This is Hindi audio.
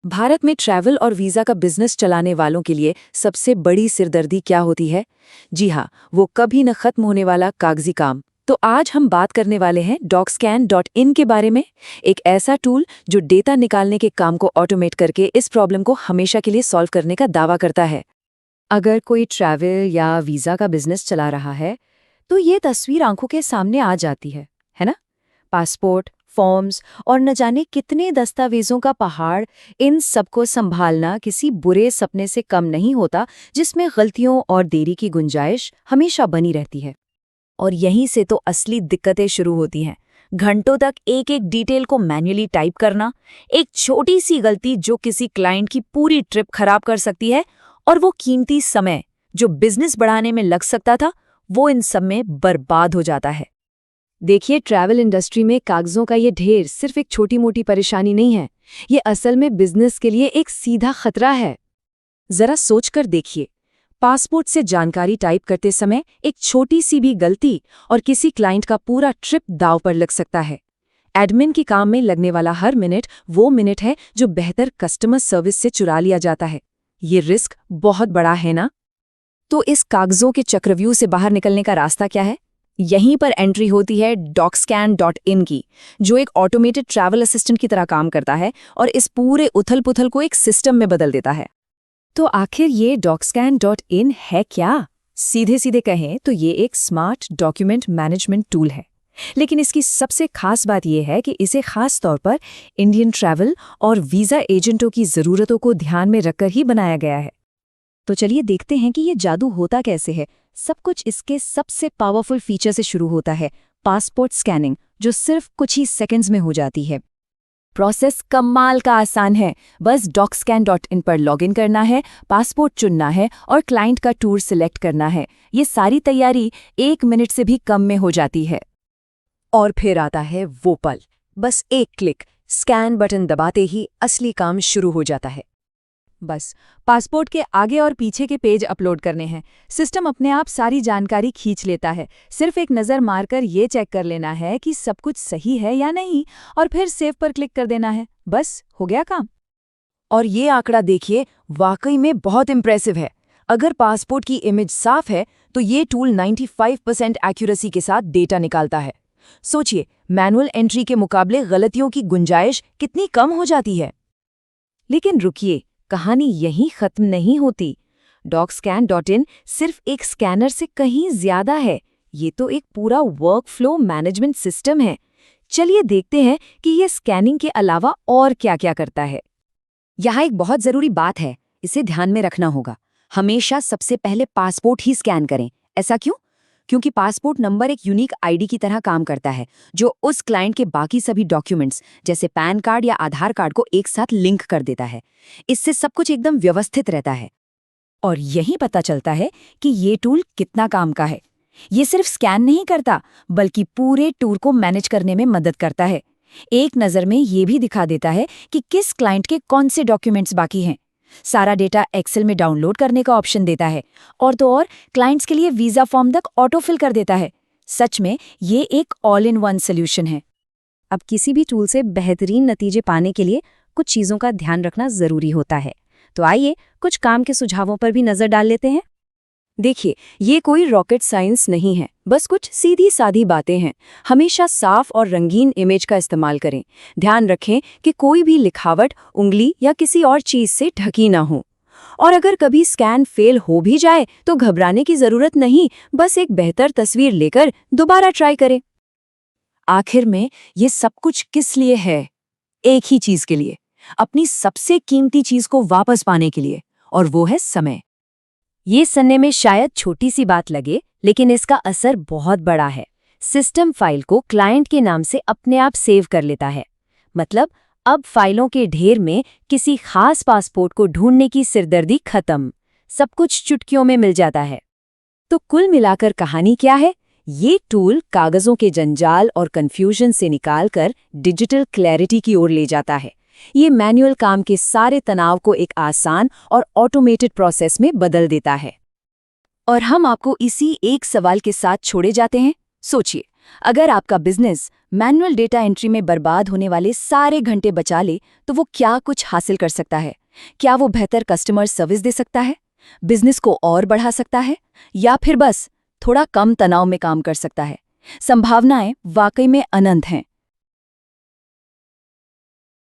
भारत में ट्रैवल और वीज़ा का बिजनेस चलाने वालों के लिए सबसे बड़ी सिरदर्दी क्या होती है? जी हाँ, वो कभी न खत्म होने वाला कागजी काम। तो आज हम बात करने वाले हैं docscan.in के बारे में, एक ऐसा टूल जो डेटा निकालने के काम को ऑटोमेट करके इस प्रॉब्लम को हमेशा के लिए सॉल्व करने का दावा करता है। अगर कोई ट्रैवल या वीज़ा का बिजनेस चला रहा है, तो ये तस्वीर आंखों के सामने आ जाती है ना? पासपोर्ट, फॉर्म्स और न जाने कितने दस्तावेजों का पहाड़, इन सबको संभालना किसी बुरे सपने से कम नहीं होता जिसमें गलतियों और देरी की गुंजाइश हमेशा बनी रहती है। और यहीं से तो असली दिक्कतें शुरू होती हैं। घंटों तक एक एक डिटेल को मैन्युअली टाइप करना, एक छोटी सी गलती जो किसी क्लाइंट की पूरी ट्रिप खराब कर सकती है, और वो कीमती समय जो बिजनेस बढ़ाने में लग सकता था, वो इन सब में बर्बाद हो जाता है। देखिए, ट्रैवल इंडस्ट्री में कागजों का ये ढेर सिर्फ एक छोटी मोटी परेशानी नहीं है, ये असल में बिजनेस के लिए एक सीधा खतरा है। जरा सोचकर देखिए, पासपोर्ट से जानकारी टाइप करते समय एक छोटी सी भी गलती और किसी क्लाइंट का पूरा ट्रिप दांव पर लग सकता है। एडमिन के काम में लगने वाला हर मिनट वो मिनट है जो बेहतर कस्टमर सर्विस से चुरा लिया जाता है। ये रिस्क बहुत बड़ा है ना? तो इस कागजों के चक्रव्यूह से बाहर निकलने का रास्ता क्या है? यहीं पर एंट्री होती है docscan.in की, जो एक ऑटोमेटेड ट्रैवल असिस्टेंट की तरह काम करता है और इस पूरे उथल-पुथल को एक सिस्टम में बदल देता है। तो आखिर ये docscan.in है क्या? सीधे सीधे कहें तो ये एक स्मार्ट डॉक्यूमेंट मैनेजमेंट टूल है। लेकिन इसकी सबसे खास बात यह है कि इसे खास तौर पर इंडियन ट्रैवल और वीज़ा एजेंटों की ज़रूरतों को ध्यान में रखकर ही बनाया गया है। तो चलिए देखते हैं कि ये जादू होता कैसे है। सब कुछ इसके सबसे पावरफुल फीचर से शुरू होता है, पासपोर्ट स्कैनिंग, जो सिर्फ कुछ ही सेकंड्स में हो जाती है। प्रोसेस कमाल का आसान है। बस docscan.in पर लॉगिन करना है, पासपोर्ट चुनना है और क्लाइंट का टूर सिलेक्ट करना है। ये सारी तैयारी 1 मिनट से भी कम में हो जाती है। और फिर आता है वो पल, बस एक क्लिक, स्कैन बटन दबाते ही असली काम शुरू हो जाता है। बस पासपोर्ट के आगे और पीछे के पेज अपलोड करने हैं। सिस्टम अपने आप सारी जानकारी खींच लेता है। सिर्फ एक नज़र मारकर ये चेक कर लेना है कि सब कुछ सही है या नहीं, और फिर सेव पर क्लिक कर देना है। बस हो गया काम। और ये आंकड़ा देखिए, वाकई में बहुत इंप्रेसिव है। अगर पासपोर्ट की इमेज साफ है तो ये टूल 95% एक्यूरेसी के साथ डेटा निकालता है। सोचिए, मैनुअल एंट्री के मुकाबले गलतियों की गुंजाइश कितनी कम हो जाती है। लेकिन रुकिए, कहानी यहीं खत्म नहीं होती। docscan.in सिर्फ एक स्कैनर से कहीं ज्यादा है। ये तो एक पूरा वर्कफ्लो मैनेजमेंट सिस्टम है। चलिए देखते हैं कि ये स्कैनिंग के अलावा और क्या-क्या करता है। यहाँ एक बहुत जरूरी बात है, इसे ध्यान में रखना होगा। हमेशा सबसे पहले पासपोर्ट ही स्कैन करें। ऐसा क्यों? क्योंकि पासपोर्ट नंबर एक यूनिक आईडी की तरह काम करता है, जो उस क्लाइंट के बाकी सभी डॉक्यूमेंट्स जैसे पैन कार्ड या आधार कार्ड को एक साथ लिंक कर देता है। इससे सब कुछ एकदम व्यवस्थित रहता है। और यही पता चलता है कि ये टूल कितना काम का है। ये सिर्फ स्कैन नहीं करता, बल्कि पूरे टूर को मैनेज करने में मदद करता है। एक नज़र में ये भी दिखा देता है कि किस क्लाइंट के कौन से डॉक्यूमेंट्स बाकी हैं। सारा डेटा एक्सेल में डाउनलोड करने का ऑप्शन देता है, और तो और क्लाइंट्स के लिए वीज़ा फॉर्म तक ऑटो फिल कर देता है। सच में ये एक ऑल इन वन सोल्यूशन है। अब किसी भी टूल से बेहतरीन नतीजे पाने के लिए कुछ चीज़ों का ध्यान रखना ज़रूरी होता है। तो आइए कुछ काम के सुझावों पर भी नज़र डाल लेते हैं। देखिए, ये कोई रॉकेट साइंस नहीं है, बस कुछ सीधी सादी बातें हैं। हमेशा साफ और रंगीन इमेज का इस्तेमाल करें। ध्यान रखें कि कोई भी लिखावट उंगली या किसी और चीज़ से ढकी ना हो। और अगर कभी स्कैन फेल हो भी जाए तो घबराने की ज़रूरत नहीं, बस एक बेहतर तस्वीर लेकर दोबारा ट्राई करें। आखिर में ये सब कुछ किस लिए है? एक ही चीज़ के लिए, अपनी सबसे कीमती चीज़ को वापस पाने के लिए, और वो है समय। ये सुनने में शायद छोटी सी बात लगे, लेकिन इसका असर बहुत बड़ा है। सिस्टम फाइल को क्लाइंट के नाम से अपने आप सेव कर लेता है। मतलब अब फाइलों के ढेर में किसी खास पासपोर्ट को ढूंढने की सिरदर्दी खत्म। सब कुछ चुटकियों में मिल जाता है। तो कुल मिलाकर कहानी क्या है? ये टूल कागजों के जंजाल और कंफ्यूजन से निकालकर डिजिटल क्लैरिटी की ओर ले जाता है। ये मैनुअल काम के सारे तनाव को एक आसान और ऑटोमेटेड प्रोसेस में बदल देता है। और हम आपको इसी एक सवाल के साथ छोड़े जाते हैं। सोचिए, अगर आपका बिजनेस मैनुअल डेटा एंट्री में बर्बाद होने वाले सारे घंटे बचा ले, तो वो क्या कुछ हासिल कर सकता है? क्या वो बेहतर कस्टमर सर्विस दे सकता है, बिजनेस को और बढ़ा सकता है, या फिर बस थोड़ा कम तनाव में काम कर सकता है? संभावनाएं वाकई में अनंत हैं।